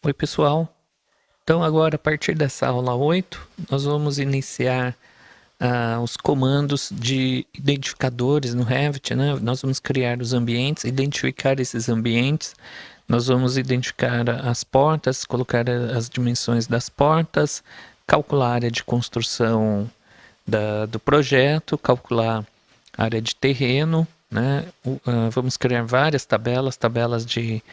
Oi, pessoal. Então, agora, a partir dessa aula 8, nós vamos iniciar os comandos de identificadores no Revit, né? Nós vamos criar os ambientes, identificar esses ambientes, nós vamos identificar as portas, colocar as dimensões das portas, calcular a área de construção do projeto, calcular a área de terreno, né? Vamos criar várias tabelas de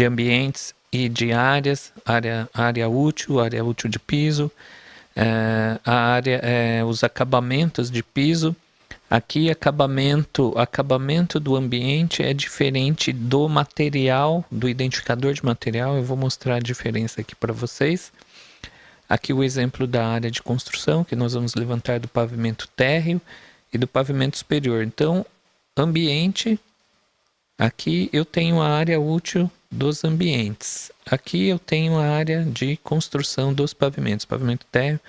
ambientes e de áreas, área útil de piso, a área, os acabamentos de piso. Aqui, acabamento do ambiente é diferente do material, do identificador de material. Eu vou mostrar a diferença aqui para vocês. Aqui o exemplo da área de construção, que nós vamos levantar do pavimento térreo e do pavimento superior. Então, ambiente, aqui eu tenho a área útil dos ambientes. Aqui eu tenho a área de construção dos pavimentos, pavimento térreo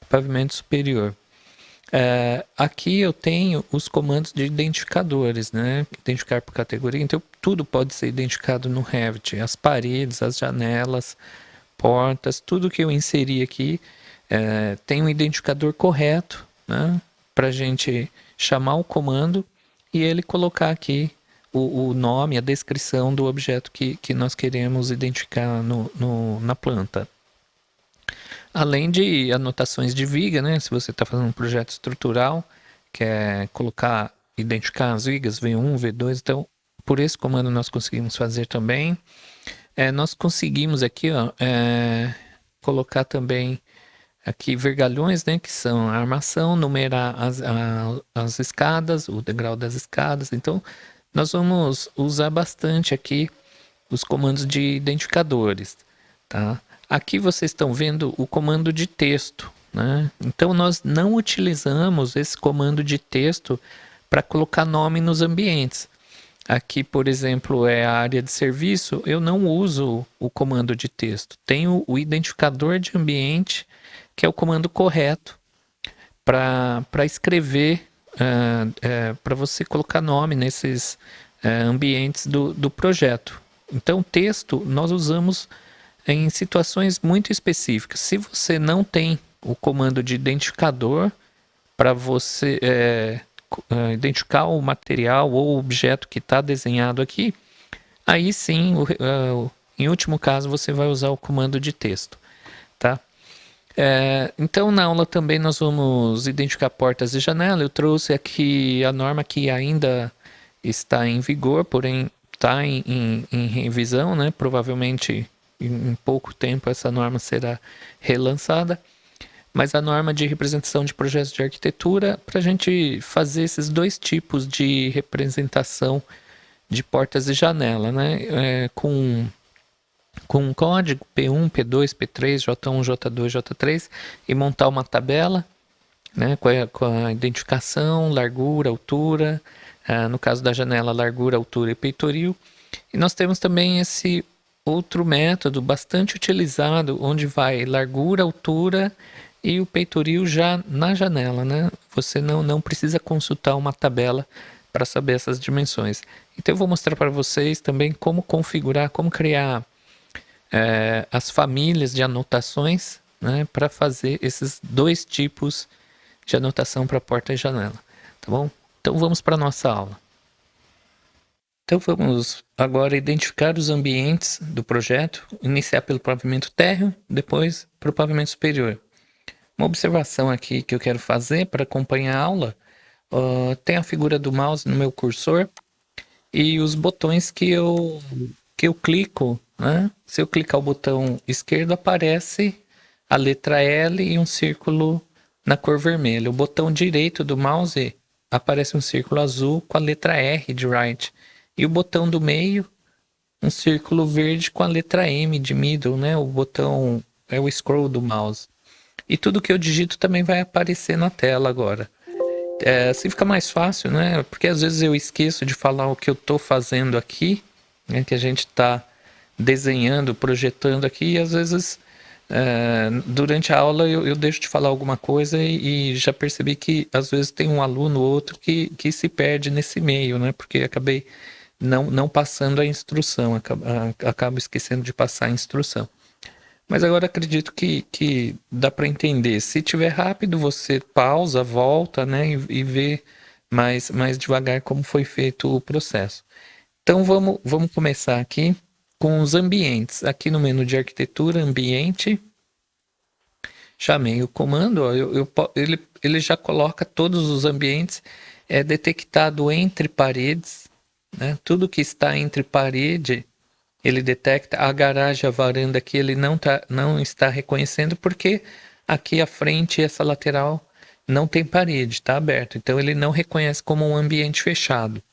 e pavimento superior. Aqui eu tenho os comandos de identificadores, né? Identificar por categoria. Então, tudo pode ser identificado no Revit. As paredes, as janelas, portas, tudo que eu inseri aqui tem um identificador correto, né? Para a gente chamar o comando e ele colocar aqui o nome, a descrição do objeto que nós queremos identificar na planta. Além de anotações de viga, né? Se você está fazendo um projeto estrutural, quer colocar, identificar as vigas, V1, V2, então por esse comando nós conseguimos fazer também. Nós conseguimos aqui, ó, colocar também aqui vergalhões, né? Que são a armação, numerar as escadas, o degrau das escadas. Então, nós vamos usar bastante aqui os comandos de identificadores, tá? Aqui vocês estão vendo o comando de texto, né? Então nós não utilizamos esse comando de texto para colocar nome nos ambientes. Aqui, por exemplo, é a área de serviço, eu não uso o comando de texto. Tenho o identificador de ambiente, que é o comando correto para escrever, para você colocar nome nesses ambientes do projeto. Então, texto nós usamos em situações muito específicas. Se você não tem o comando de identificador para você identificar o material ou o objeto que está desenhado aqui, aí sim, em último caso, você vai usar o comando de texto, tá? Então, na aula também nós vamos identificar portas e janela. Eu trouxe aqui a norma que ainda está em vigor, porém está em revisão, né? Provavelmente em pouco tempo essa norma será relançada. Mas a norma de representação de projetos de arquitetura, para a gente fazer esses dois tipos de representação de portas e janela, né? Com um código P1, P2, P3, J1, J2, J3 e montar uma tabela, né, com a identificação, largura, altura, no caso da janela, largura, altura e peitoril. E nós temos também esse outro método bastante utilizado, onde vai largura, altura e o peitoril já na janela, né? Você não precisa consultar uma tabela para saber essas dimensões. Então eu vou mostrar para vocês também como configurar, como criar as famílias de anotações, né, para fazer esses dois tipos de anotação para porta e janela, tá bom? Então vamos para a nossa aula. Então vamos agora identificar os ambientes do projeto, iniciar pelo pavimento térreo, depois para o pavimento superior. Uma observação aqui que eu quero fazer para acompanhar a aula, tem a figura do mouse no meu cursor e os botões que eu clico, né? Se eu clicar o botão esquerdo, aparece a letra L e um círculo na cor vermelha. O botão direito do mouse aparece um círculo azul com a letra R de right. E o botão do meio, um círculo verde com a letra M de middle, né? O botão é o scroll do mouse. E tudo que eu digito também vai aparecer na tela agora. Assim fica mais fácil, né? Porque às vezes eu esqueço de falar o que eu estou fazendo aqui, né? Que a gente está desenhando, projetando aqui, e às vezes durante a aula eu deixo de falar alguma coisa e já percebi que às vezes tem um aluno ou outro que se perde nesse meio, né? Porque acabei não passando a instrução, acabo esquecendo de passar a instrução. Mas agora acredito que dá para entender. Se tiver rápido, você pausa, volta, né, e vê mais devagar como foi feito o processo. Então vamos começar aqui com os ambientes. Aqui no menu de arquitetura, ambiente, chamei o comando, ó, ele já coloca todos os ambientes, é detectado entre paredes, né? Tudo que está entre parede, ele detecta. A garagem, a varanda aqui, ele não está reconhecendo porque aqui à frente, essa lateral não tem parede, está aberto. Então ele não reconhece como um ambiente fechado.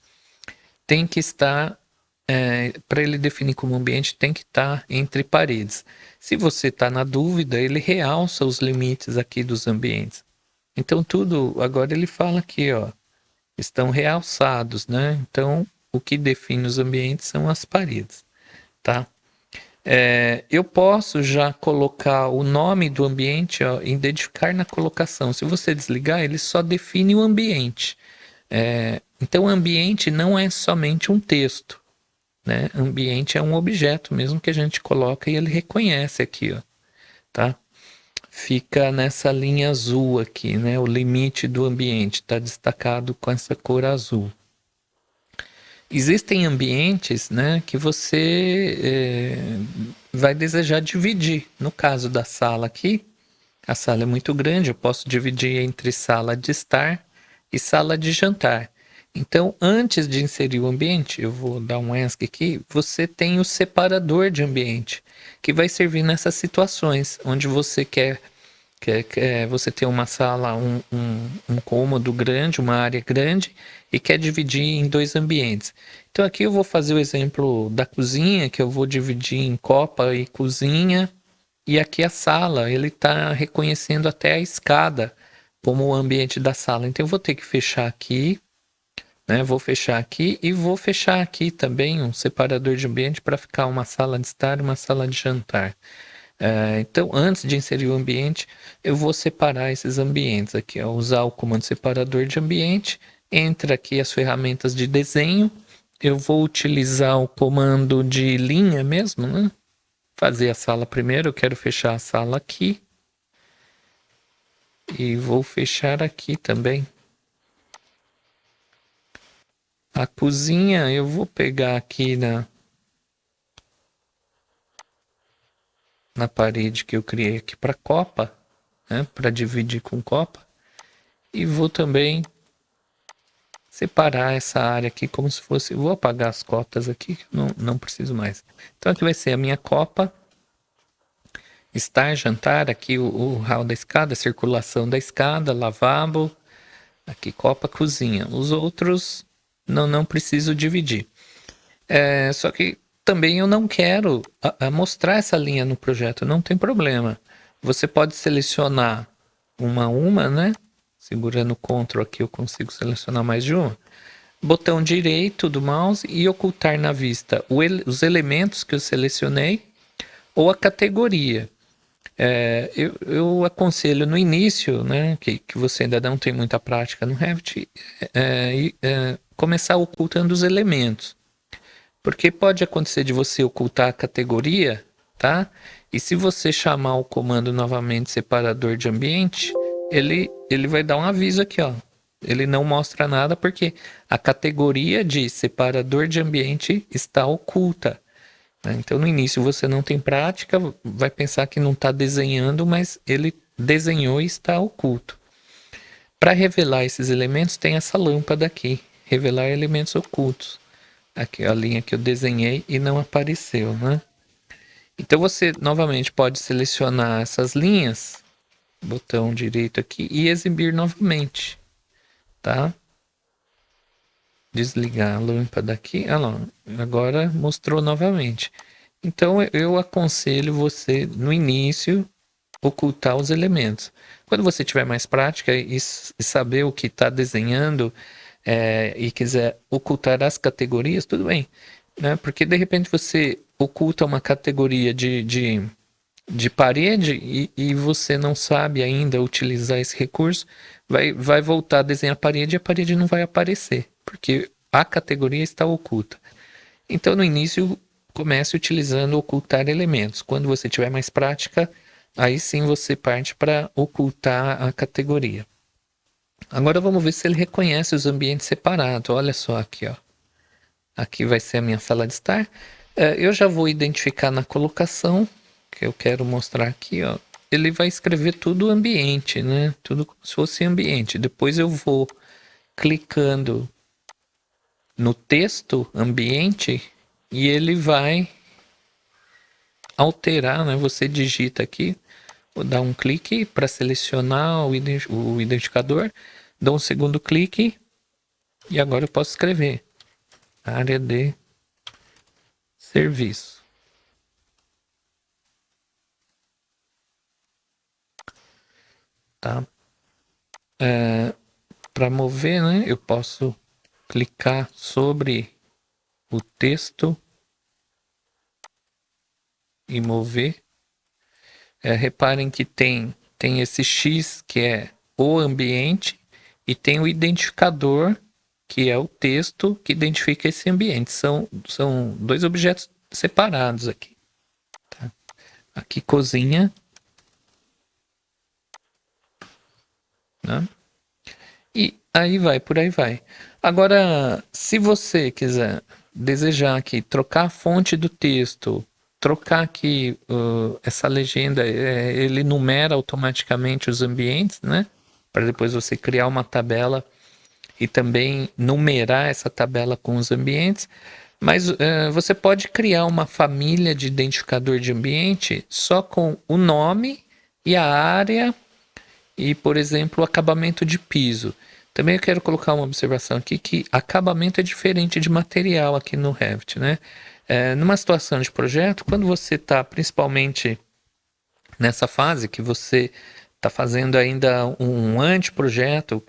Tem que estar, para ele definir como ambiente, tem que estar entre paredes. Se você está na dúvida, ele realça os limites aqui dos ambientes. Então tudo, agora ele fala aqui, ó, estão realçados, né? Então o que define os ambientes são as paredes, tá? Eu posso já colocar o nome do ambiente, ó, identificar na colocação. Se você desligar, ele só define o ambiente. Então, ambiente não é somente um texto, né? Ambiente é um objeto mesmo que a gente coloca e ele reconhece aqui, ó, tá? Fica nessa linha azul aqui, né? O limite do ambiente está destacado com essa cor azul. Existem ambientes, né, que você vai desejar dividir. No caso da sala aqui, a sala é muito grande, eu posso dividir entre sala de estar e sala de jantar. Então, antes de inserir o ambiente, eu vou dar um ESC aqui, você tem o separador de ambiente, que vai servir nessas situações, onde você quer você ter uma sala, um cômodo grande, uma área grande, e quer dividir em dois ambientes. Então aqui eu vou fazer o exemplo da cozinha, que eu vou dividir em copa e cozinha, e aqui a sala, ele está reconhecendo até a escada como o ambiente da sala. Então eu vou ter que fechar aqui, né? Vou fechar aqui e vou fechar aqui também um separador de ambiente para ficar uma sala de estar e uma sala de jantar. Então, antes de inserir o ambiente, eu vou separar esses ambientes aqui, ó, usar o comando separador de ambiente, entra aqui as ferramentas de desenho, eu vou utilizar o comando de linha mesmo, né? Fazer a sala primeiro, eu quero fechar a sala aqui, e vou fechar aqui também. A cozinha, eu vou pegar aqui na parede que eu criei aqui para copa, né? Para dividir com copa, e vou também separar essa área aqui como se fosse... Vou apagar as cotas aqui, não preciso mais. Então aqui vai ser a minha copa. Estar, jantar, aqui o hall da escada, circulação da escada, lavabo. Aqui copa, cozinha. Os outros não preciso dividir. Só que também eu não quero mostrar essa linha no projeto, não tem problema. Você pode selecionar uma a uma, né? Segurando o Ctrl aqui eu consigo selecionar mais de uma. Botão direito do mouse e ocultar na vista os elementos que eu selecionei ou a categoria. Eu aconselho no início, né, que você ainda não tem muita prática no Revit, começar ocultando os elementos. Porque pode acontecer de você ocultar a categoria, tá? E se você chamar o comando novamente separador de ambiente, ele vai dar um aviso aqui, ó. Ele não mostra nada porque a categoria de separador de ambiente está oculta, né? Então no início você não tem prática, vai pensar que não está desenhando, mas ele desenhou e está oculto. Para revelar esses elementos tem essa lâmpada aqui, revelar elementos ocultos. Aqui a linha que eu desenhei e não apareceu, né? Então você novamente pode selecionar essas linhas, botão direito aqui, e exibir novamente, tá? Desligar a lâmpada aqui, lá, agora mostrou novamente. Então eu aconselho você no início ocultar os elementos. Quando você tiver mais prática e saber o que está desenhando e quiser ocultar as categorias, tudo bem, né? Porque de repente você oculta uma categoria de parede e você não sabe ainda utilizar esse recurso, vai voltar a desenhar a parede e a parede não vai aparecer, porque a categoria está oculta. Então, no início, comece utilizando ocultar elementos. Quando você tiver mais prática, aí sim você parte para ocultar a categoria. Agora vamos ver se ele reconhece os ambientes separados. Olha só aqui, ó. Aqui vai ser a minha sala de estar. Eu já vou identificar na colocação, que eu quero mostrar aqui, ó. Ele vai escrever tudo ambiente, né? Tudo como se fosse ambiente. Depois eu vou clicando no texto ambiente e ele vai alterar, né? Você digita aqui, vou dar um clique para selecionar o identificador, dou um segundo clique e agora eu posso escrever área de serviço. Tá? Para mover, né? Eu posso clicar sobre o texto e mover. Reparem que tem esse X que é o ambiente e tem o identificador que é o texto que identifica esse ambiente. São dois objetos separados aqui. Tá? Aqui cozinha. Né? E aí vai, por aí vai. Agora, se você quiser desejar aqui trocar a fonte do texto, trocar aqui essa legenda, ele numera automaticamente os ambientes, né? Para depois você criar uma tabela e também numerar essa tabela com os ambientes. Mas você pode criar uma família de identificador de ambiente só com o nome e a área e, por exemplo, o acabamento de piso. Também eu quero colocar uma observação aqui que acabamento é diferente de material aqui no Revit, né? Numa situação de projeto, quando você está principalmente nessa fase que você está fazendo ainda um anteprojeto,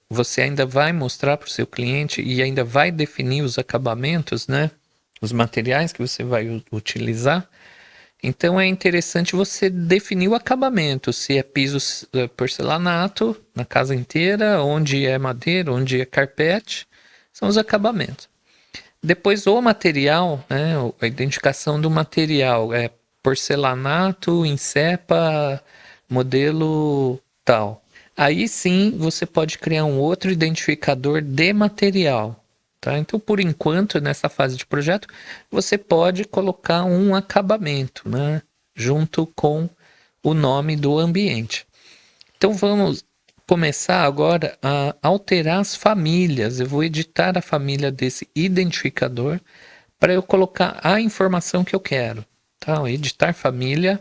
você ainda vai mostrar para o seu cliente e ainda vai definir os acabamentos, né? Os materiais que você vai utilizar. Então é interessante você definir o acabamento, se é piso porcelanato na casa inteira, onde é madeira, onde é carpete, são os acabamentos. Depois o material, né, a identificação do material é porcelanato, insepa, modelo tal. Aí sim você pode criar um outro identificador de material. Tá? Então, por enquanto, nessa fase de projeto, você pode colocar um acabamento, né? Junto com o nome do ambiente. Então, vamos começar agora a alterar as famílias. Eu vou editar a família desse identificador para eu colocar a informação que eu quero. Tá? Editar família.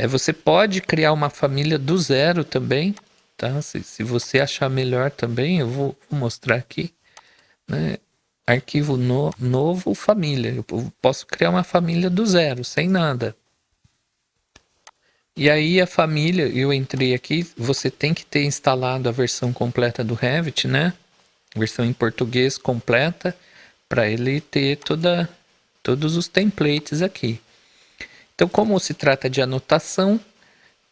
Você pode criar uma família do zero também. Tá? Se você achar melhor também, eu vou mostrar aqui. Né? Arquivo novo, família. Eu posso criar uma família do zero, sem nada. E aí a família, eu entrei aqui, você tem que ter instalado a versão completa do Revit, né? Versão em português completa, para ele ter todos os templates aqui. Então, como se trata de anotação,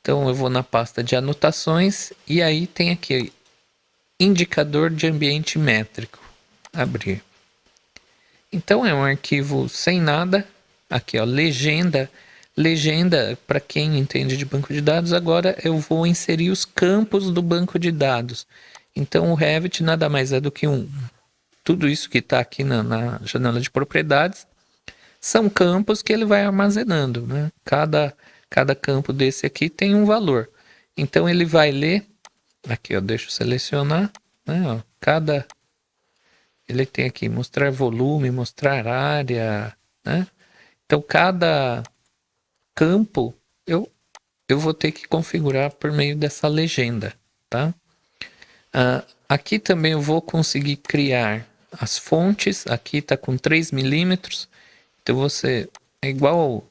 então eu vou na pasta de anotações e aí tem aqui indicador de ambiente métrico. Abrir. Então é um arquivo sem nada. Aqui, ó, legenda. Legenda, para quem entende de banco de dados, agora eu vou inserir os campos do banco de dados. Então o Revit nada mais é do que tudo isso que está aqui na janela de propriedades são campos que ele vai armazenando, né? Cada campo desse aqui tem um valor. Então ele vai ler, aqui eu deixo selecionar, né? Ó, ele tem aqui mostrar volume, mostrar área, né? Então cada campo eu vou ter que configurar por meio dessa legenda, tá? Aqui também eu vou conseguir criar as fontes, aqui está com 3 milímetros, então você, é igual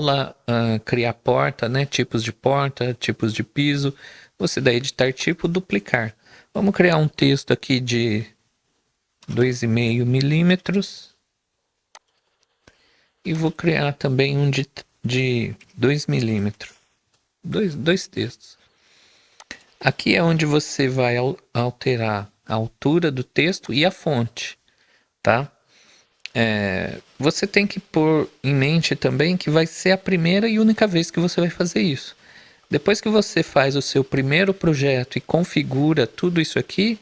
lá criar porta, né? Tipos de porta, tipos de piso, você dá editar tipo, duplicar. Vamos criar um texto aqui de 2,5 milímetros e vou criar também um de 2 milímetros. Dois textos. Aqui é onde você vai alterar a altura do texto e a fonte, tá? Você tem que pôr em mente também que vai ser a primeira e única vez que você vai fazer isso. Depois que você faz o seu primeiro projeto e configura tudo isso aqui,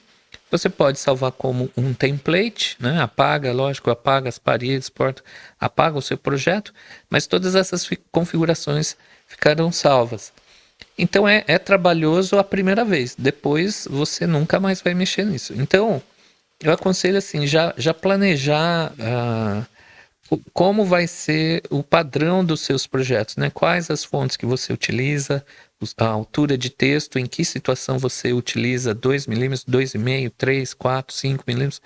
você pode salvar como um template, né? Apaga, lógico, apaga as paredes, porta, apaga o seu projeto, mas todas essas configurações ficarão salvas. Então é trabalhoso a primeira vez, depois você nunca mais vai mexer nisso. Então, eu aconselho assim, já planejar como vai ser o padrão dos seus projetos, né? Quais as fontes que você utiliza, a altura de texto, em que situação você utiliza 2 milímetros, 2,5, 3, 4, 5 milímetros,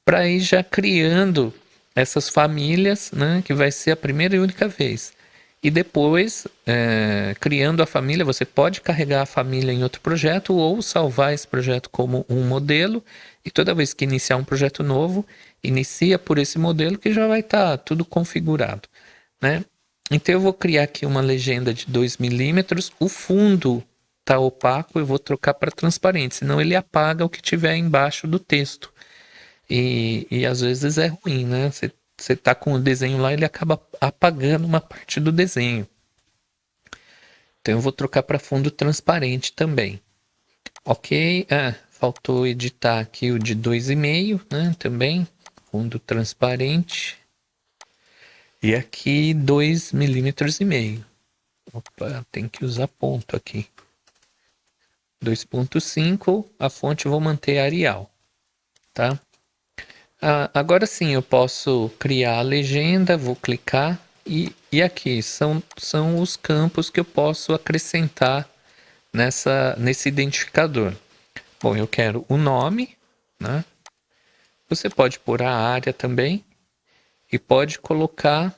para ir já criando essas famílias, né? Que vai ser a primeira e única vez. E depois, criando a família, você pode carregar a família em outro projeto ou salvar esse projeto como um modelo. E toda vez que iniciar um projeto novo, inicia por esse modelo que já vai estar tudo configurado, né? Então eu vou criar aqui uma legenda de 2 milímetros. O fundo está opaco, eu vou trocar para transparente, senão ele apaga o que tiver embaixo do texto. E às vezes é ruim, né? Você tá com o desenho lá, ele acaba apagando uma parte do desenho. Então eu vou trocar para fundo transparente também. Ok, faltou editar aqui o de 2,5, né? Também, fundo transparente. E aqui 2,5 milímetros. Opa, tem que usar ponto aqui. 2,5, a fonte eu vou manter Arial, tá? Agora sim, eu posso criar a legenda, vou clicar e aqui são os campos que eu posso acrescentar nesse identificador. Bom, eu quero o nome, né? Você pode pôr a área também e pode colocar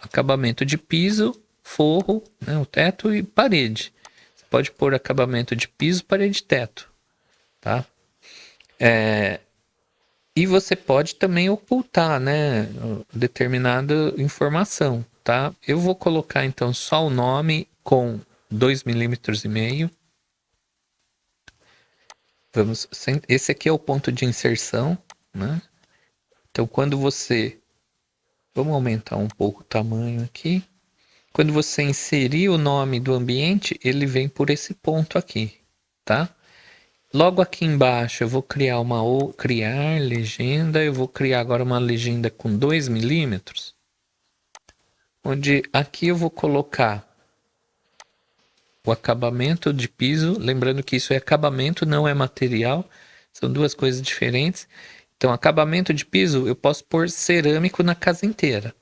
acabamento de piso, forro, né? O teto e parede. Você pode pôr acabamento de piso, parede e teto, tá? E você pode também ocultar, né, determinada informação, tá? Eu vou colocar então só o nome com 2,5 milímetros. Esse aqui é o ponto de inserção, né? Então quando você, vamos aumentar um pouco o tamanho aqui. Quando você inserir o nome do ambiente, ele vem por esse ponto aqui, tá? Logo aqui embaixo eu vou criar criar legenda, eu vou criar agora uma legenda com 2 milímetros, onde aqui eu vou colocar o acabamento de piso, lembrando que isso é acabamento, não é material, são duas coisas diferentes. Então, acabamento de piso eu posso pôr cerâmico na casa inteira,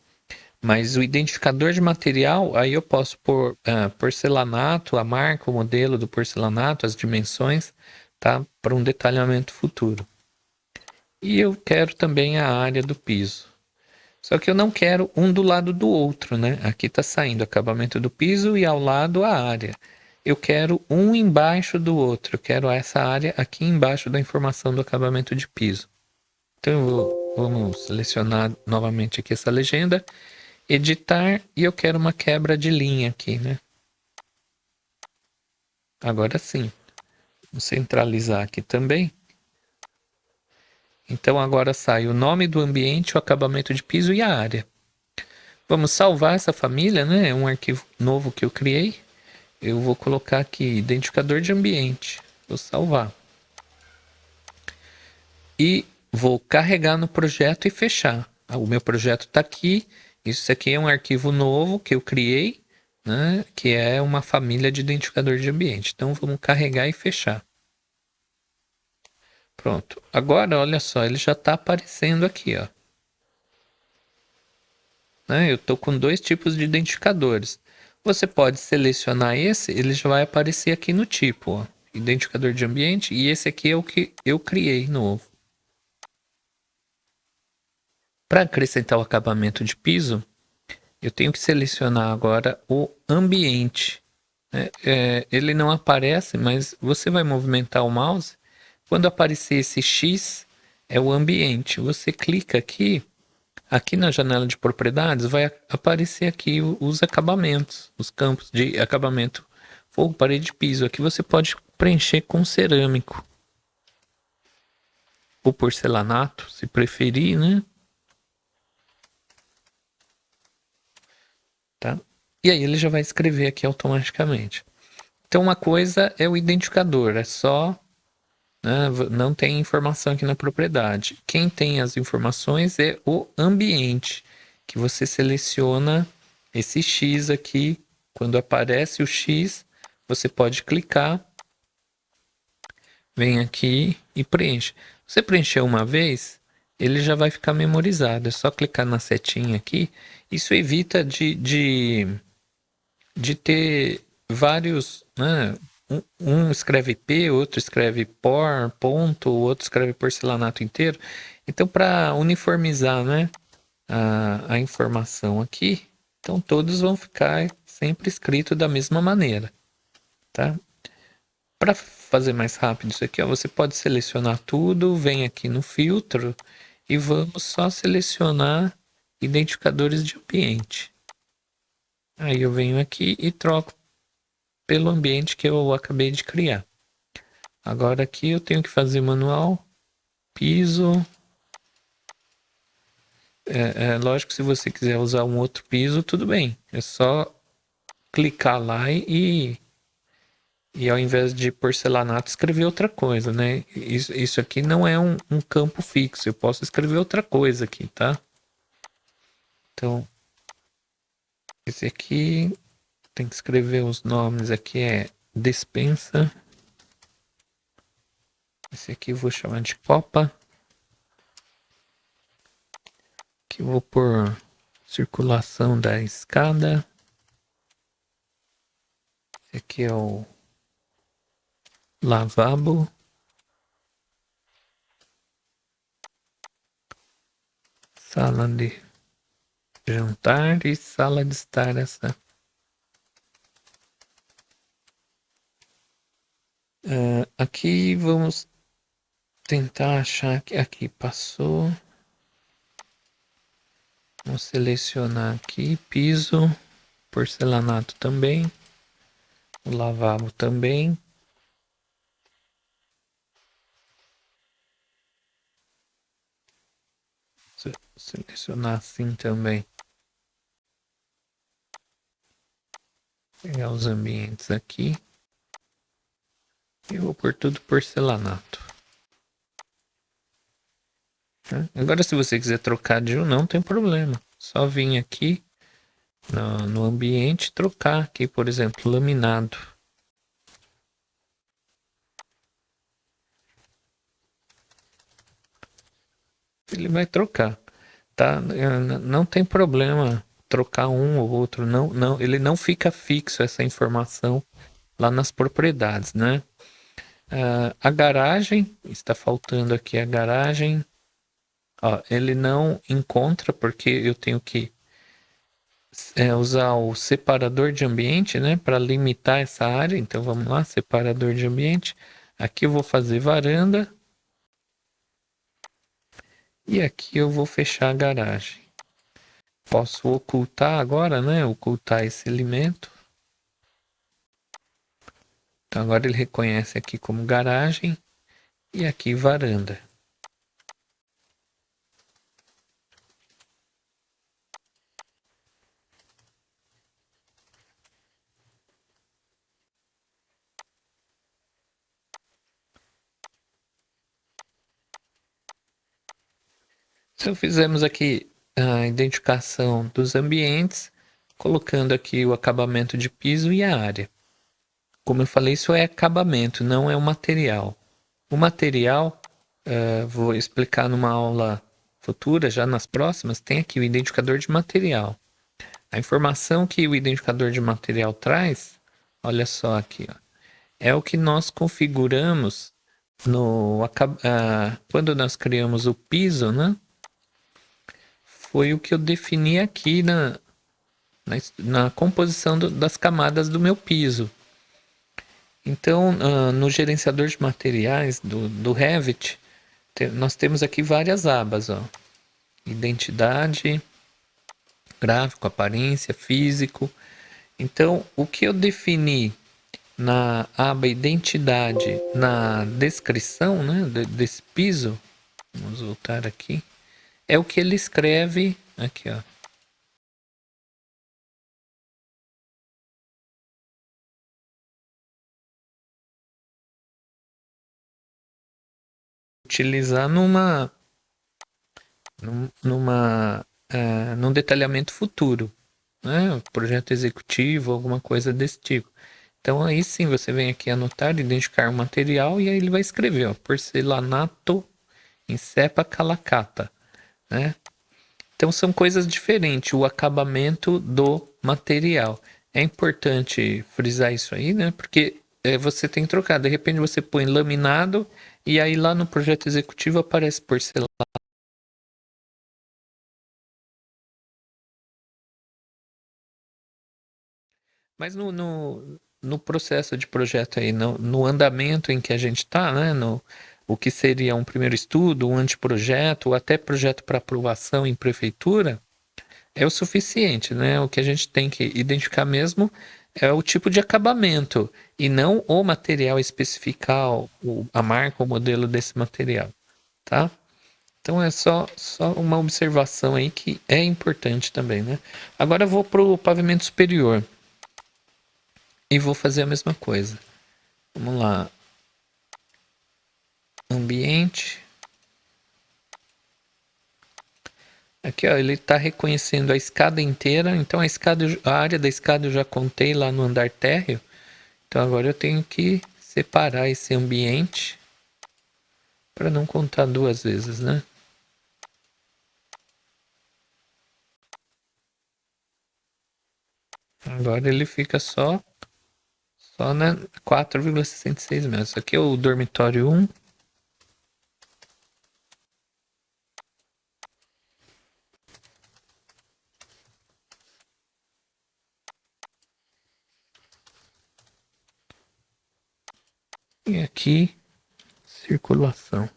mas o identificador de material, aí eu posso pôr porcelanato, a marca, o modelo do porcelanato, as dimensões, tá? Para um detalhamento futuro. E eu quero também a área do piso. Só que eu não quero um do lado do outro, né? Aqui está saindo o acabamento do piso e ao lado a área. Eu quero um embaixo do outro. Eu quero essa área aqui embaixo da informação do acabamento de piso. Então vamos selecionar novamente aqui essa legenda, editar, e eu quero uma quebra de linha aqui, né? Agora sim. Vou centralizar aqui também. Então agora sai o nome do ambiente, o acabamento de piso e a área. Vamos salvar essa família, né? É um arquivo novo que eu criei. Eu vou colocar aqui identificador de ambiente. Vou salvar. E vou carregar no projeto e fechar. O meu projeto está aqui. Isso aqui é um arquivo novo que eu criei, né? Que é uma família de identificador de ambiente. Então vamos carregar e fechar. Pronto. Agora, olha só, ele já está aparecendo aqui, ó. Né? Eu estou com dois tipos de identificadores. Você pode selecionar esse, ele já vai aparecer aqui no tipo, ó, identificador de ambiente, e esse aqui é o que eu criei novo. Para acrescentar o acabamento de piso, eu tenho que selecionar agora o ambiente. Ele não aparece, mas você vai movimentar o mouse. Quando aparecer esse X, é o ambiente. Você clica aqui. Aqui na janela de propriedades vai aparecer aqui os acabamentos, os campos de acabamento, forro, parede, piso. Aqui você pode preencher com cerâmico, o porcelanato, se preferir, né? Tá? E aí ele já vai escrever aqui automaticamente. Então uma coisa é o identificador, é só, né, não tem informação aqui na propriedade. Quem tem as informações é o ambiente, que você seleciona esse X aqui. Quando aparece o X, você pode clicar, vem aqui e preenche. Você preencheu uma vez, ele já vai ficar memorizado. É só clicar na setinha aqui. Isso evita de ter vários, né? Um escreve P, outro escreve por, ponto, o outro escreve porcelanato inteiro. Então, para uniformizar, né, a informação aqui, então todos vão ficar sempre escrito da mesma maneira, tá? Para fazer mais rápido isso aqui, ó, você pode selecionar tudo, vem aqui no filtro e vamos só selecionar identificadores de ambiente. Aí eu venho aqui e troco pelo ambiente que eu acabei de criar. Agora aqui eu tenho que fazer manual, piso. Lógico que se você quiser usar um outro piso, tudo bem. É só clicar lá e ao invés de porcelanato, escrever outra coisa, né? Isso aqui não é um campo fixo. Eu posso escrever outra coisa aqui, tá? Então, esse aqui tem que escrever os nomes aqui, é despensa. Esse aqui eu vou chamar de copa. Aqui eu vou por circulação da escada. Esse aqui é o lavabo. Sala de jantar e sala de estar essa. Aqui vamos tentar achar que aqui passou. Vamos selecionar aqui piso, porcelanato também, o lavabo também. Selecionar assim também. Pegar os ambientes aqui. E vou por tudo porcelanato. Agora, se você quiser trocar de um, não tem problema. Só vir aqui no ambiente e trocar aqui, por exemplo, laminado. Ele vai trocar, tá? Não tem problema trocar um ou outro. Não, ele não fica fixo essa informação lá nas propriedades, né? A garagem, está faltando aqui a garagem. Ó, ele não encontra porque eu tenho que usar o separador de ambiente, né, para limitar essa área. Então vamos lá, separador de ambiente. Aqui eu vou fazer varanda. E aqui eu vou fechar a garagem. Posso ocultar agora, né? Ocultar esse elemento. Então agora ele reconhece aqui como garagem e aqui varanda. Então fizemos aqui a identificação dos ambientes, colocando aqui o acabamento de piso e a área. Como eu falei, isso é acabamento, não é o material. O material, vou explicar numa aula futura, já nas próximas, tem aqui o identificador de material. A informação que o identificador de material traz, olha só aqui, ó, é o que nós configuramos quando nós criamos o piso, né? Foi o que eu defini aqui na composição das camadas do meu piso. Então, no gerenciador de materiais do Revit, nós temos aqui várias abas, ó. Identidade, gráfico, aparência, físico. Então, o que eu defini na aba identidade, na descrição, né, desse piso, Vamos voltar aqui. É o que ele escreve aqui, ó. Utilizar num detalhamento futuro, né? Projeto executivo, alguma coisa desse tipo. Então aí sim você vem aqui anotar, identificar o material e aí ele vai escrever, ó, porcelanato em cepa calacata, né? Então são coisas diferentes, o acabamento do material. É importante frisar isso aí, né? Porque você tem que trocar. De repente você põe laminado e aí lá no projeto executivo aparece porcelanato. Mas no processo de projeto aí, no andamento em que a gente está, né? O que seria um primeiro estudo, um anteprojeto, ou até projeto para aprovação em prefeitura, é o suficiente, né? O que a gente tem que identificar mesmo é o tipo de acabamento e não o material especificar a marca, o modelo desse material, tá? Então é só uma observação aí que é importante também, né? Agora eu vou para o pavimento superior e vou fazer a mesma coisa. Vamos lá, ambiente. Aqui, ó, ele está reconhecendo a escada inteira. Então a área da escada eu já contei lá no andar térreo. Então agora eu tenho que separar esse ambiente para não contar duas vezes, né? Agora ele fica só na 4,66 metros. Aqui é o dormitório 1. E aqui, circulação.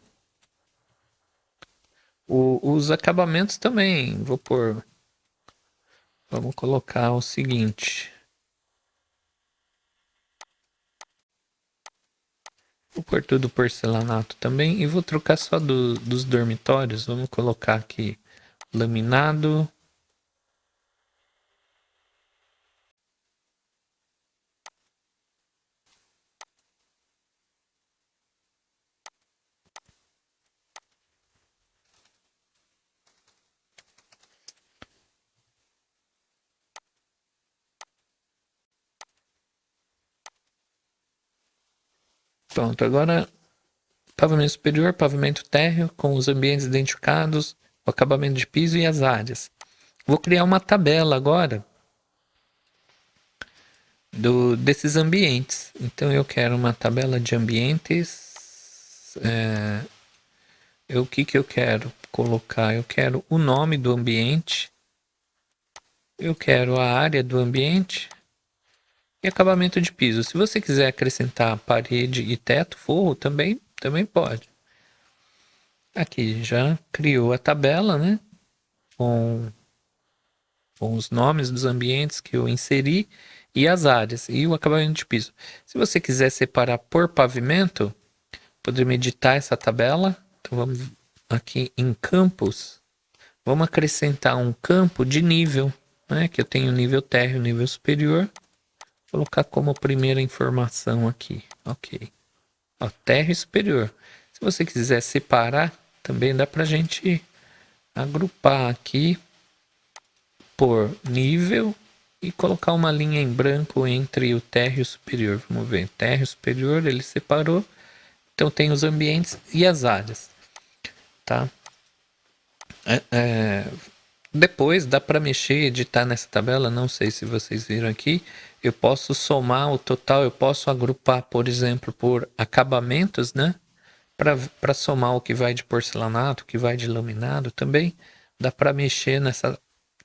Os acabamentos também, vou pôr. Vamos colocar o seguinte. Vou pôr tudo porcelanato também e vou trocar só dos dormitórios. Vamos colocar aqui laminado. Pronto, agora pavimento superior, pavimento térreo, com os ambientes identificados, o acabamento de piso e as áreas. Vou criar uma tabela agora desses ambientes. Então eu quero uma tabela de ambientes. O que eu quero colocar? Eu quero o nome do ambiente, eu quero a área do ambiente e acabamento de piso. Se você quiser acrescentar parede e teto, forro, também pode. Aqui já criou a tabela, né? Com, com os nomes dos ambientes que eu inseri e as áreas e o acabamento de piso. Se você quiser separar por pavimento, poderia editar essa tabela. Então vamos aqui em campos, vamos acrescentar um campo de nível, né? Que eu tenho nível térreo, nível superior. Vou colocar como primeira informação aqui, ok. Ó, térreo superior. Se você quiser separar, também dá para a gente agrupar aqui por nível e colocar uma linha em branco entre o térreo superior. Vamos ver, térreo superior ele separou. Então tem os ambientes e as áreas, tá? Depois dá para mexer, editar nessa tabela. Não sei se vocês viram aqui. Eu posso somar o total, eu posso agrupar, por exemplo, por acabamentos, né? Para somar o que vai de porcelanato, o que vai de laminado também. Dá para mexer nessa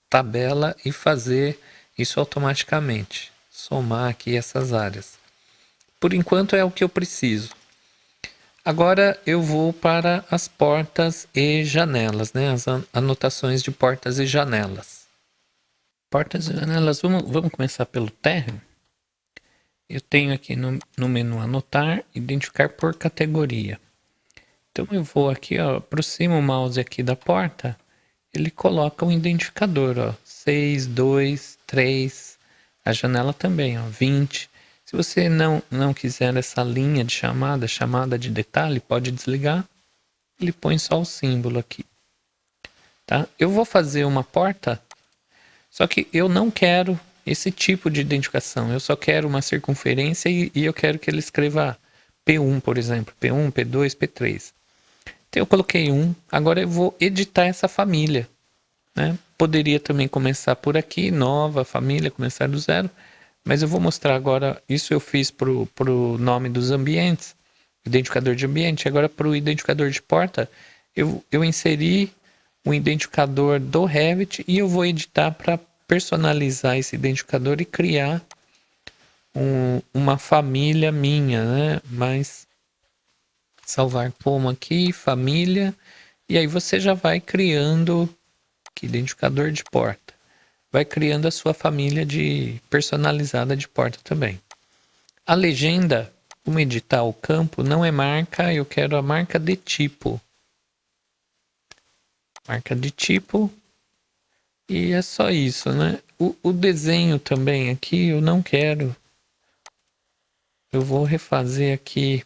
tabela e fazer isso automaticamente. Somar aqui essas áreas. Por enquanto é o que eu preciso. Agora eu vou para as portas e janelas, né? As anotações de portas e janelas. Portas e janelas, vamos começar pelo térreo. Eu tenho aqui no menu anotar, identificar por categoria. Então eu vou aqui, ó, aproximo o mouse aqui da porta, ele coloca um identificador, ó, 6, 2, 3, a janela também, ó, 20. Se você não quiser essa linha de chamada, chamada de detalhe, pode desligar, ele põe só o símbolo aqui, tá? Eu vou fazer uma porta, só que eu não quero esse tipo de identificação, eu só quero uma circunferência e eu quero que ele escreva P1, por exemplo, P1, P2, P3. Então eu coloquei um, agora eu vou editar essa família, né? Poderia também começar por aqui, nova família, começar do zero, mas eu vou mostrar agora, isso eu fiz pro nome dos ambientes, identificador de ambiente, agora para o identificador de porta, eu inseri um identificador do Revit e eu vou editar para personalizar esse identificador e criar uma família minha, né? Mas salvar como aqui, família, e aí você já vai criando, que identificador de porta, vai criando a sua família de personalizada de porta também. A legenda, como editar o campo, não é marca, eu quero a marca de tipo. Marca de tipo, e é só isso, né? O desenho também aqui eu não quero. Eu vou refazer aqui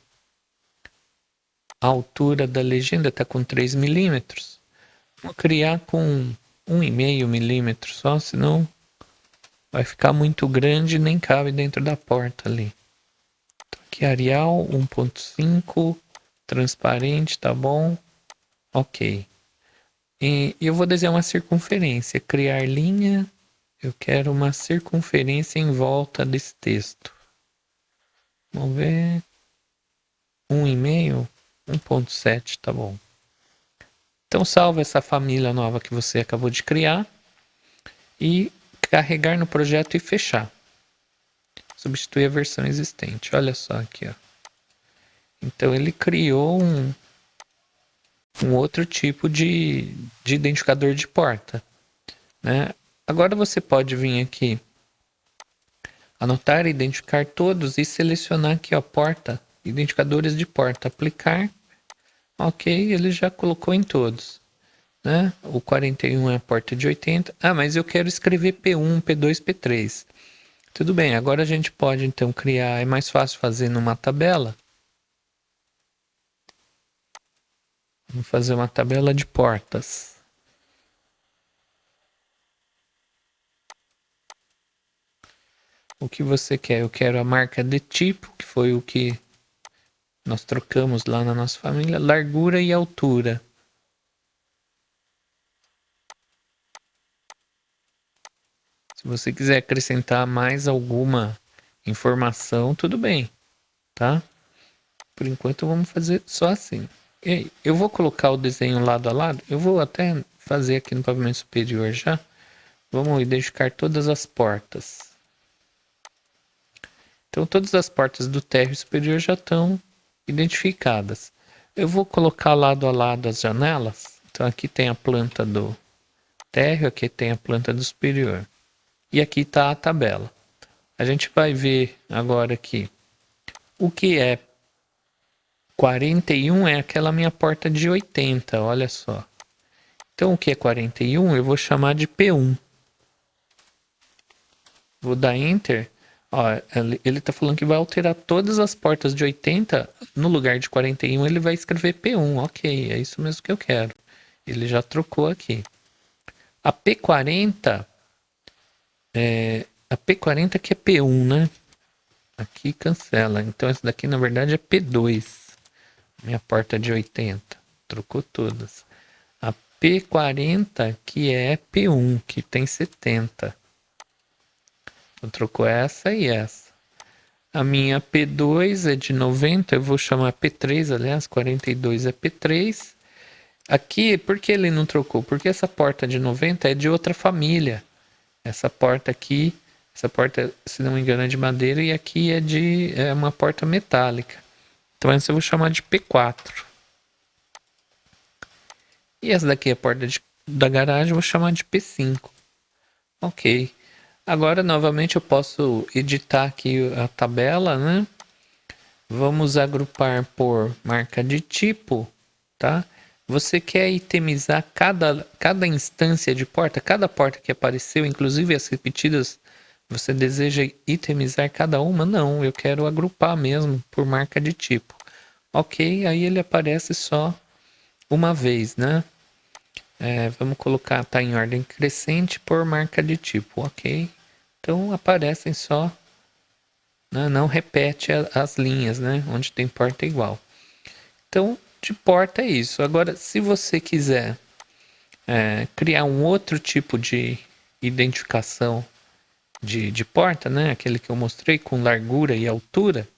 a altura da legenda, está com 3 milímetros. Vou criar com 1,5 milímetro só, senão vai ficar muito grande e nem cabe dentro da porta ali. Então, aqui Arial 1.5, transparente, tá bom? Ok. E eu vou desenhar uma circunferência, criar linha, eu quero uma circunferência em volta desse texto. Vamos ver, 1,5, 1.7, tá bom. Então salva essa família nova que você acabou de criar e carregar no projeto e fechar. Substituir a versão existente. Olha só aqui, ó. Então ele criou um outro tipo de identificador de porta, né? Agora você pode vir aqui, anotar, identificar todos e selecionar aqui, ó, porta, identificadores de porta, aplicar. Ok, ele já colocou em todos, né? O 41 é a porta de 80. Ah, mas eu quero escrever P1, P2, P3. Tudo bem, agora a gente pode então criar, é mais fácil fazer numa tabela. Vamos fazer uma tabela de portas. O que você quer? Eu quero a marca de tipo, que foi o que nós trocamos lá na nossa família, largura e altura. Se você quiser acrescentar mais alguma informação, tudo bem, tá? Por enquanto vamos fazer só assim. E eu vou colocar o desenho lado a lado, eu vou até fazer aqui no pavimento superior já. Vamos identificar todas as portas. Então todas as portas do térreo superior já estão identificadas. Eu vou colocar lado a lado as janelas. Então aqui tem a planta do térreo, aqui tem a planta do superior. E aqui está a tabela. A gente vai ver agora aqui. O que é 41 é aquela minha porta de 80, olha só. Então o que é 41 eu vou chamar de P1. Vou dar Enter. Ó, ele está falando que vai alterar todas as portas de 80. No lugar de 41 ele vai escrever P1. Ok, é isso mesmo que eu quero. Ele já trocou aqui. A P40 a P40 que é P1, né? Aqui cancela. Então essa daqui na verdade é P2. Minha porta de 80. Trocou todas. A P40 que é P1, que tem 70. Então, trocou essa e essa. A minha P2 é de 90, eu vou chamar P3, aliás, 42 é P3. Aqui, por que ele não trocou? Porque essa porta de 90 é de outra família. Essa porta aqui, essa porta, se não me engano, é de madeira e aqui é uma porta metálica. Então essa eu vou chamar de P4. E essa daqui é a porta da garagem, eu vou chamar de P5. Ok. Agora, novamente, eu posso editar aqui a tabela, né? Vamos agrupar por marca de tipo. tá? Você quer itemizar cada instância de porta, cada porta que apareceu, inclusive as repetidas, você deseja itemizar cada uma? Não, eu quero agrupar mesmo por marca de tipo. Ok, aí ele aparece só uma vez, né? Vamos colocar, tá em ordem crescente por marca de tipo, ok? Então aparecem só, né? Não repete as linhas, né? Onde tem porta igual. Então, de porta é isso. Agora, se você quiser criar um outro tipo de identificação de porta, né? Aquele que eu mostrei com largura e altura,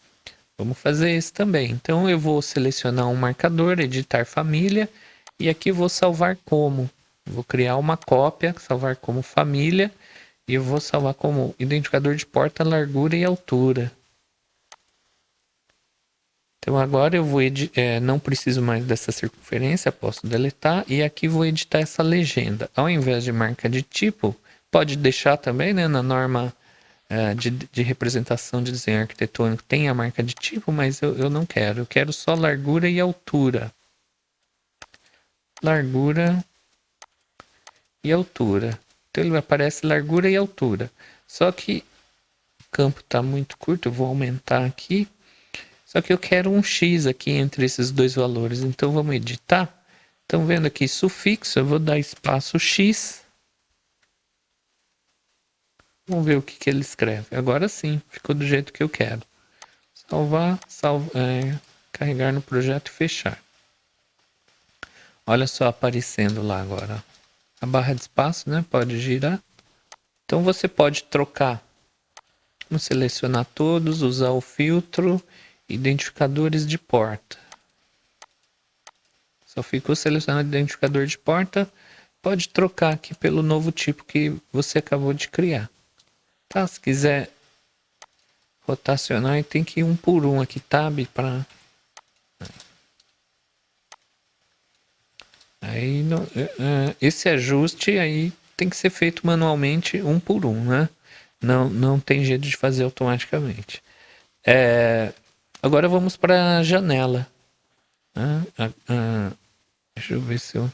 vamos fazer esse também. Então, eu vou selecionar um marcador, editar família, e aqui vou salvar como. Vou criar uma cópia, salvar como família, e eu vou salvar como identificador de porta, largura e altura. Então agora eu vou não preciso mais dessa circunferência, posso deletar e aqui vou editar essa legenda. Ao invés de marca de tipo, pode deixar também, né, na norma de representação de desenho arquitetônico tem a marca de tipo, mas eu não quero. Eu quero só largura e altura. Largura e altura. Então ele aparece largura e altura. Só que o campo está muito curto, eu vou aumentar aqui. Só que eu quero um X aqui entre esses dois valores. Então vamos editar. Estão vendo aqui sufixo, eu vou dar espaço X. Vamos ver o que ele escreve. Agora sim, ficou do jeito que eu quero. Salvar, carregar no projeto e fechar. Olha só aparecendo lá agora. A barra de espaço, né? Pode girar. Então você pode trocar. Vamos selecionar todos, usar o filtro, identificadores de porta. Só ficou selecionado identificador de porta. Pode trocar aqui pelo novo tipo que você acabou de criar. Tá? Se quiser rotacionar, tem que ir um por um aqui, tab para aí esse ajuste aí tem que ser feito manualmente um por um, né? Não tem jeito de fazer automaticamente. Agora vamos para a janela. Deixa eu ver se eu.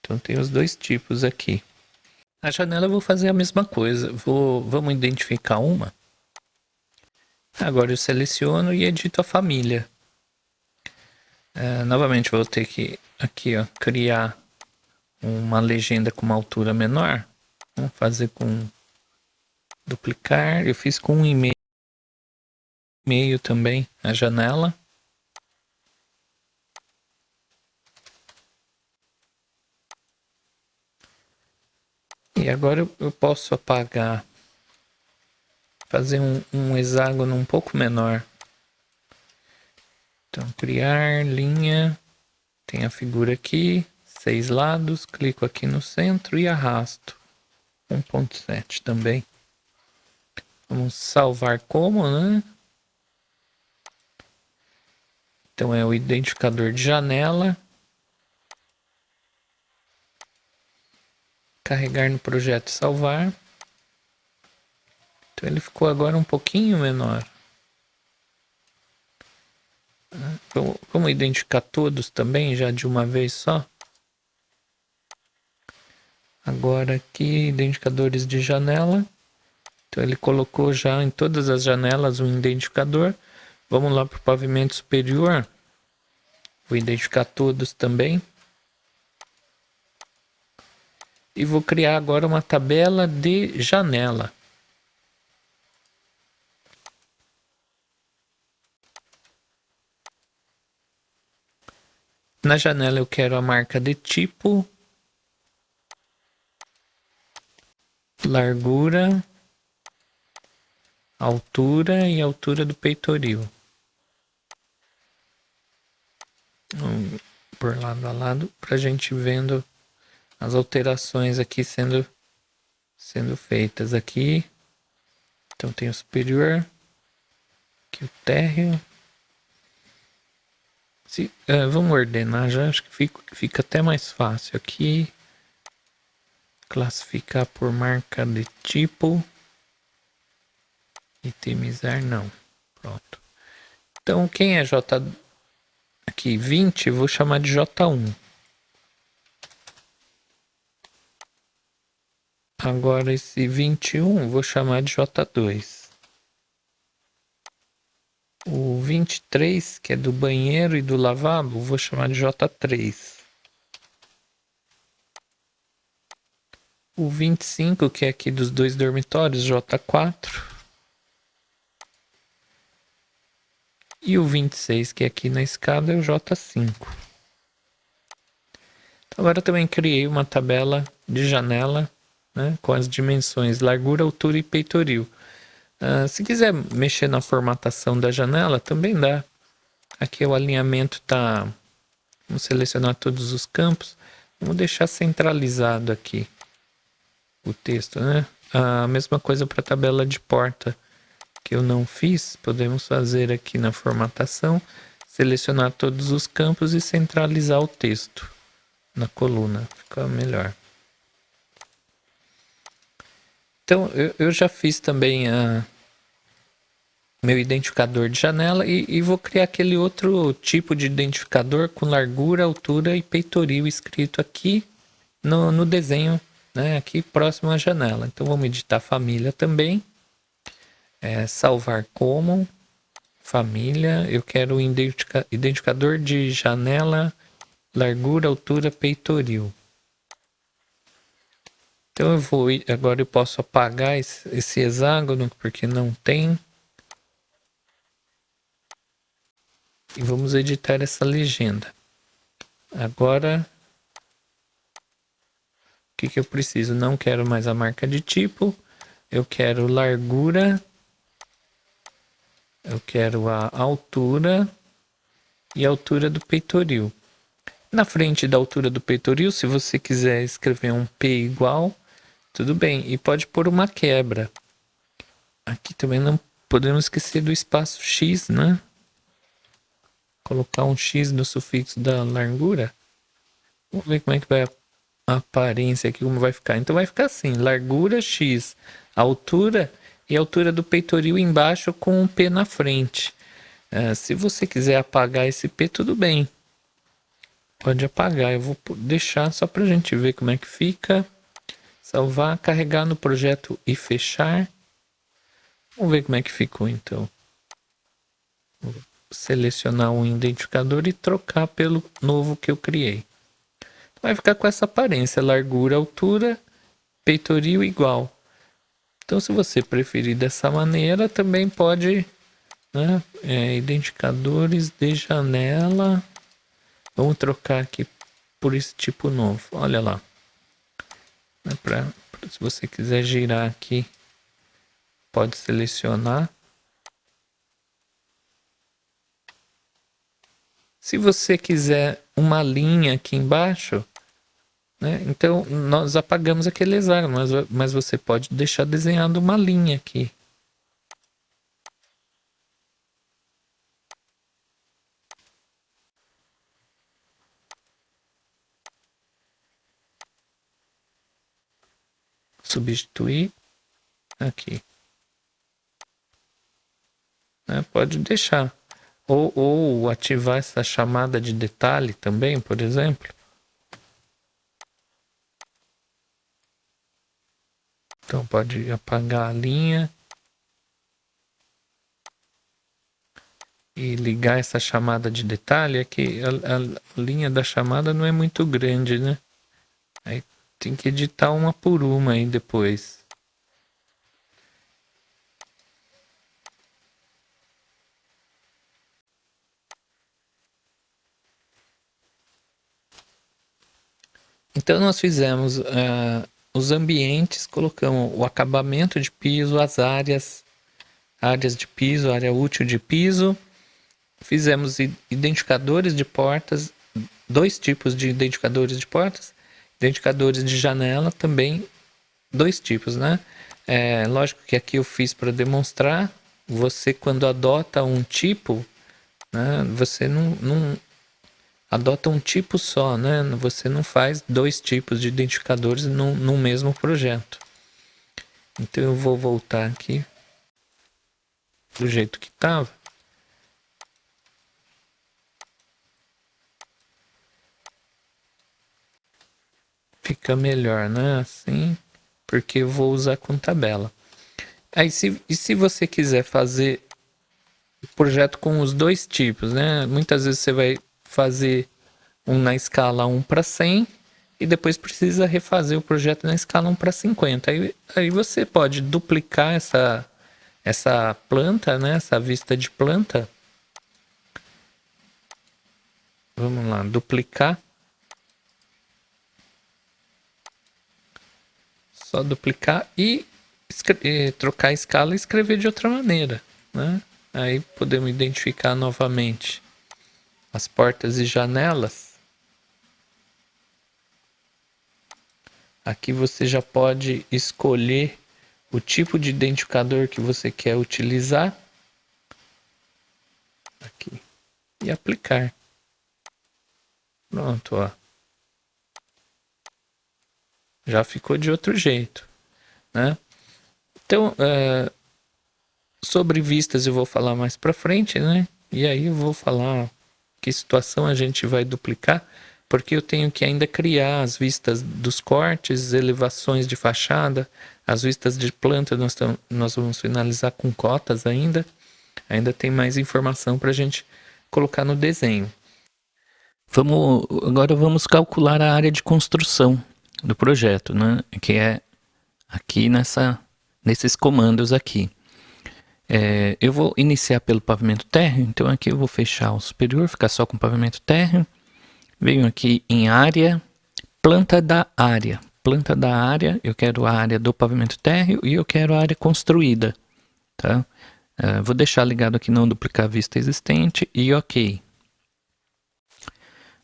Então tem os dois tipos aqui. A janela eu vou fazer a mesma coisa. Vamos identificar uma. Agora eu seleciono e edito a família. Novamente vou ter que aqui ó, criar uma legenda com uma altura menor. Vamos fazer com duplicar. Eu fiz com um e-mail também a janela. E agora eu posso apagar, fazer um hexágono um pouco menor. Então criar linha, tem a figura aqui, 6 lados, clico aqui no centro e arrasto. 1.7 também. Vamos salvar como, né? Então é o identificador de janela. Carregar no projeto e salvar. Então ele ficou agora um pouquinho menor. Vamos identificar todos também, já de uma vez só. Agora aqui, identificadores de janela. Então ele colocou já em todas as janelas um identificador. Vamos lá para o pavimento superior. Vou identificar todos também. E vou criar agora uma tabela de janela. Na janela eu quero a marca de tipo, largura, altura e altura do peitoril. Por lado a lado, para a gente vendo as alterações aqui sendo feitas aqui. Então tem o superior, aqui o térreo. Vamos ordenar já, acho que fica até mais fácil aqui. Classificar por marca de tipo. Itemizar não. Pronto. Então quem é J aqui 20, eu vou chamar de J1. Agora esse 21, vou chamar de J2. O 23, que é do banheiro e do lavabo, vou chamar de J3. O 25, que é aqui dos dois dormitórios, J4. E o 26, que é aqui na escada, é o J5. Agora eu também criei uma tabela de janela, né, com as dimensões largura, altura e peitoril. Se quiser mexer na formatação da janela, também dá. Aqui o alinhamento está... Vamos selecionar todos os campos. Vamos deixar centralizado aqui o texto, né? A mesma coisa para a tabela de porta, que eu não fiz. Podemos fazer aqui na formatação, selecionar todos os campos e centralizar o texto na coluna. Fica melhor. Então, eu já fiz também meu identificador de janela e vou criar aquele outro tipo de identificador com largura, altura e peitoril escrito aqui no desenho, né, aqui próximo à janela. Então vamos editar família também, salvar como família. Eu quero o identificador de janela, largura, altura, peitoril. Então agora eu posso apagar esse hexágono porque não tem. E vamos editar essa legenda. Agora, o que eu preciso? Não quero mais a marca de tipo. Eu quero largura. Eu quero a altura e a altura do peitoril. Na frente da altura do peitoril, se você quiser escrever um P igual, tudo bem. E pode pôr uma quebra. Aqui também não podemos esquecer do espaço X, né? Colocar um X no sufixo da largura. Vamos ver como é que vai a aparência aqui, como vai ficar. Então vai ficar assim, largura X, altura e altura do peitoril embaixo com um P na frente. Se você quiser apagar esse P, tudo bem. Pode apagar, eu vou deixar só para a gente ver como é que fica. Salvar, carregar no projeto e fechar. Vamos ver como é que ficou então. Vou selecionar um identificador e trocar pelo novo que eu criei. Vai ficar com essa aparência, largura, altura, peitoril igual. Então, se você preferir dessa maneira, também pode, né, identificadores de janela. Vamos trocar aqui por esse tipo novo. Olha lá. Se você quiser girar aqui, pode selecionar. Se você quiser uma linha aqui embaixo, né, então nós apagamos aquele hexágono, mas você pode deixar desenhado uma linha aqui. Substituir aqui. Pode deixar. Ou ativar essa chamada de detalhe também, por exemplo. Então pode apagar a linha e ligar essa chamada de detalhe. É que a linha da chamada não é muito grande, né? Aí tem que editar uma por uma aí depois. Então nós fizemos os ambientes, colocamos o acabamento de piso, as áreas de piso, área útil de piso. Fizemos identificadores de portas, dois tipos de identificadores de portas, identificadores de janela também, dois tipos, né? Lógico que aqui eu fiz para demonstrar, você quando adota um tipo, né, você não adota um tipo só, né? Você não faz dois tipos de identificadores no mesmo projeto. Então eu vou voltar aqui do jeito que estava. Fica melhor, né? Assim, porque eu vou usar com tabela. Aí, e se você quiser fazer o projeto com os dois tipos, né? Muitas vezes você vai fazer um na escala 1:100 e depois precisa refazer o projeto na escala 1:50. Aí você pode duplicar essa planta, né? Essa vista de planta. Vamos lá, duplicar. Só duplicar e trocar a escala e escrever de outra maneira, né? Aí podemos identificar novamente as portas e janelas. Aqui você já pode escolher o tipo de identificador que você quer utilizar. Aqui. E aplicar. Pronto, ó. Já ficou de outro jeito, né? Então, sobre vistas eu vou falar mais para frente, né? E aí eu vou falar que situação a gente vai duplicar, porque eu tenho que ainda criar as vistas dos cortes, elevações de fachada, as vistas de planta nós vamos finalizar com cotas ainda. Ainda tem mais informação para a gente colocar no desenho. Agora vamos calcular a área de construção do projeto, né? Que é aqui nesses comandos aqui. Eu vou iniciar pelo pavimento térreo, então aqui eu vou fechar o superior, ficar só com pavimento térreo. Venho aqui em área, planta da área. Planta da área, eu quero a área do pavimento térreo e eu quero a área construída. Tá? Vou deixar ligado aqui não duplicar a vista existente e ok.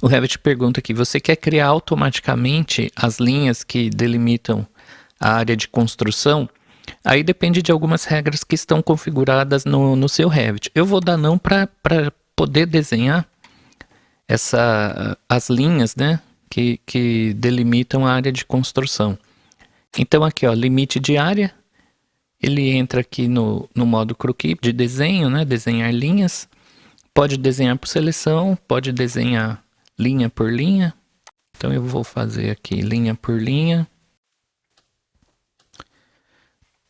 O Revit pergunta aqui, você quer criar automaticamente as linhas que delimitam a área de construção? Aí depende de algumas regras que estão configuradas no seu Revit. Eu vou dar não para poder desenhar as linhas, né, que delimitam a área de construção. Então aqui, ó, limite de área, ele entra aqui no modo croquis de desenho, né, desenhar linhas. Pode desenhar por seleção, pode desenhar linha por linha. Então eu vou fazer aqui linha por linha.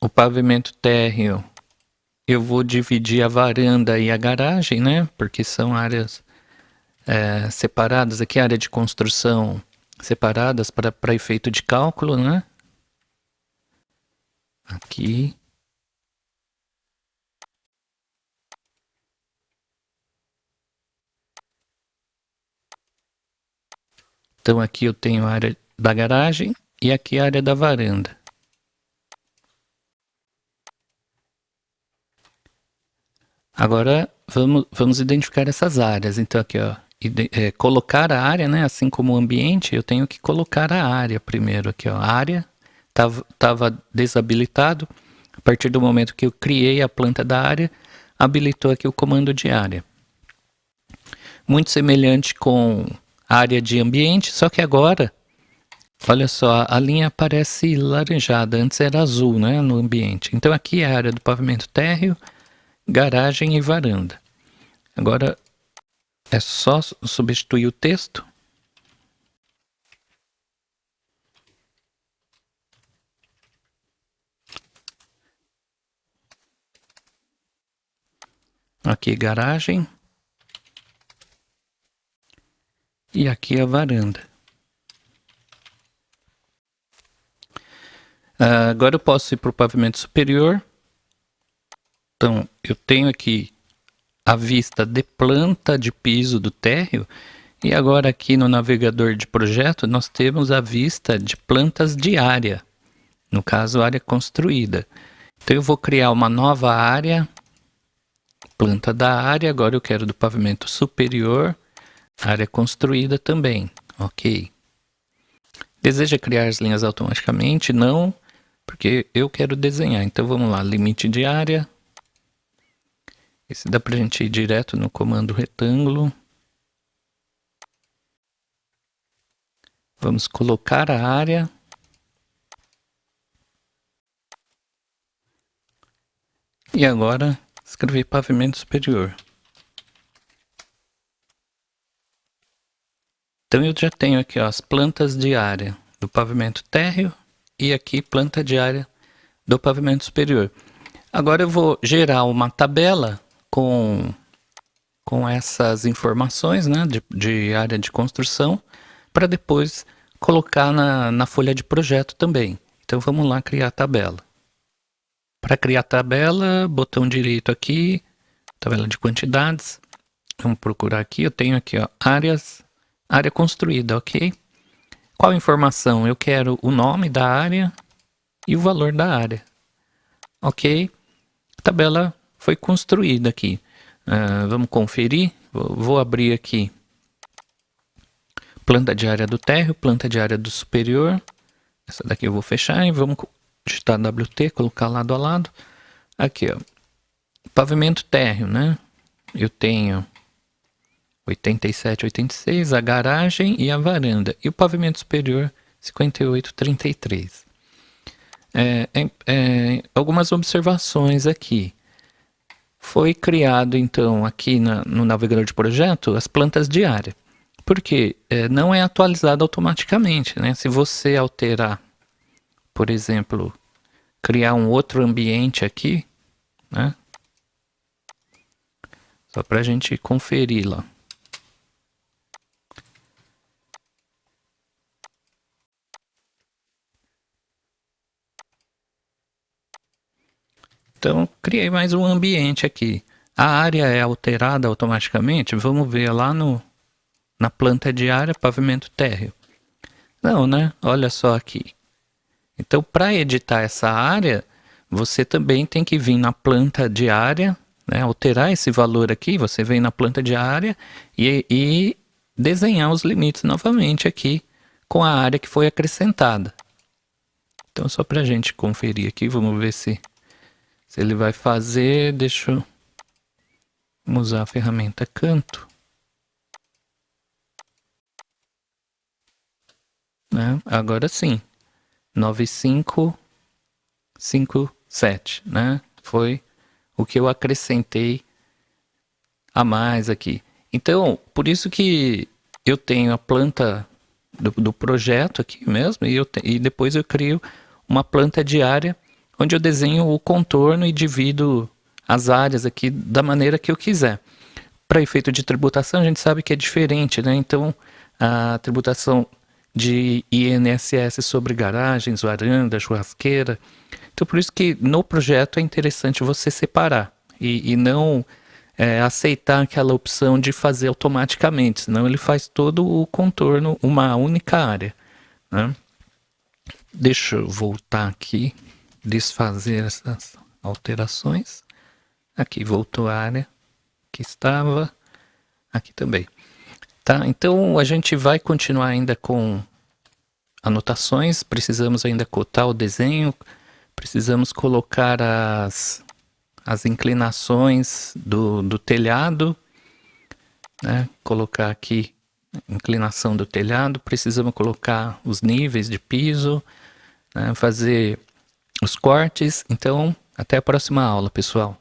O pavimento térreo, eu vou dividir a varanda e a garagem, né? Porque são áreas separadas. Aqui, área de construção separadas para efeito de cálculo, né? Aqui. Então aqui eu tenho a área da garagem e aqui a área da varanda. Agora vamos identificar essas áreas. Então aqui, ó, colocar a área, né? Assim como o ambiente, eu tenho que colocar a área primeiro aqui, ó. A área estava desabilitado. A partir do momento que eu criei a planta da área, habilitou aqui o comando de área. Muito semelhante com a área de ambiente, só que agora, olha só, a linha aparece laranjada, antes era azul, né, no ambiente. Então aqui é a área do pavimento térreo, garagem e varanda. Agora é só substituir o texto. Aqui garagem. E aqui a varanda. Agora eu posso ir para o pavimento superior. Então eu tenho aqui a vista de planta de piso do térreo. E agora aqui no navegador de projeto nós temos a vista de plantas de área. No caso, área construída. Então eu vou criar uma nova área, planta da área, agora eu quero do pavimento superior, área construída também, ok. Deseja criar as linhas automaticamente? Não, porque eu quero desenhar. Então vamos lá, limite de área. Esse dá pra gente ir direto no comando retângulo. Vamos colocar a área. E agora escrever pavimento superior. Então eu já tenho aqui, ó, as plantas de área. do pavimento térreo e aqui planta de área do pavimento superior. Agora eu vou gerar uma tabela com essas informações, né, de área de construção, para depois colocar na folha de projeto também. Então vamos lá criar a tabela. Para criar a tabela, botão direito aqui, tabela de quantidades. Vamos procurar aqui, eu tenho aqui, ó, área construída, ok? Qual informação? Eu quero o nome da área e o valor da área. Ok? A tabela foi construída aqui. Vamos conferir. Vou abrir aqui. Planta de área do térreo, planta de área do superior. Essa daqui eu vou fechar e vamos digitar WT, colocar lado a lado. Aqui, ó. Pavimento térreo, né? Eu tenho 87, 86, a garagem e a varanda. E o pavimento superior, 58, 33. Algumas observações aqui. Foi criado, então, aqui no navegador de projeto, as plantas de área. Porque não é atualizado automaticamente, né? Se você alterar, por exemplo, criar um outro ambiente aqui, né? Só para a gente conferir lá. Então, criei mais um ambiente aqui. A área é alterada automaticamente? Vamos ver lá na planta de área, pavimento térreo. Não, né? Olha só aqui. Então, para editar essa área, você também tem que vir na planta de área, né? Alterar esse valor aqui, você vem na planta de área e desenhar os limites novamente aqui com a área que foi acrescentada. Então, só para a gente conferir aqui, vamos ver se ele vai fazer. Deixa eu usar a ferramenta Canto. Né? Agora sim. 9557, né? Foi o que eu acrescentei a mais aqui. Então, por isso que eu tenho a planta do projeto aqui mesmo e depois eu crio uma planta de área onde eu desenho o contorno e divido as áreas aqui da maneira que eu quiser. Para efeito de tributação, a gente sabe que é diferente, né? Então, a tributação de INSS sobre garagens, varanda, churrasqueira. Então, por isso que no projeto é interessante você separar e não aceitar aquela opção de fazer automaticamente, senão ele faz todo o contorno uma única área, né? Deixa eu voltar aqui, desfazer essas alterações. Aqui voltou a área que estava, aqui também. Tá, então a gente vai continuar ainda com anotações, precisamos ainda cotar o desenho, precisamos colocar as inclinações do telhado, né? Colocar aqui a inclinação do telhado, precisamos colocar os níveis de piso, né? Fazer os cortes. Então, até a próxima aula, pessoal.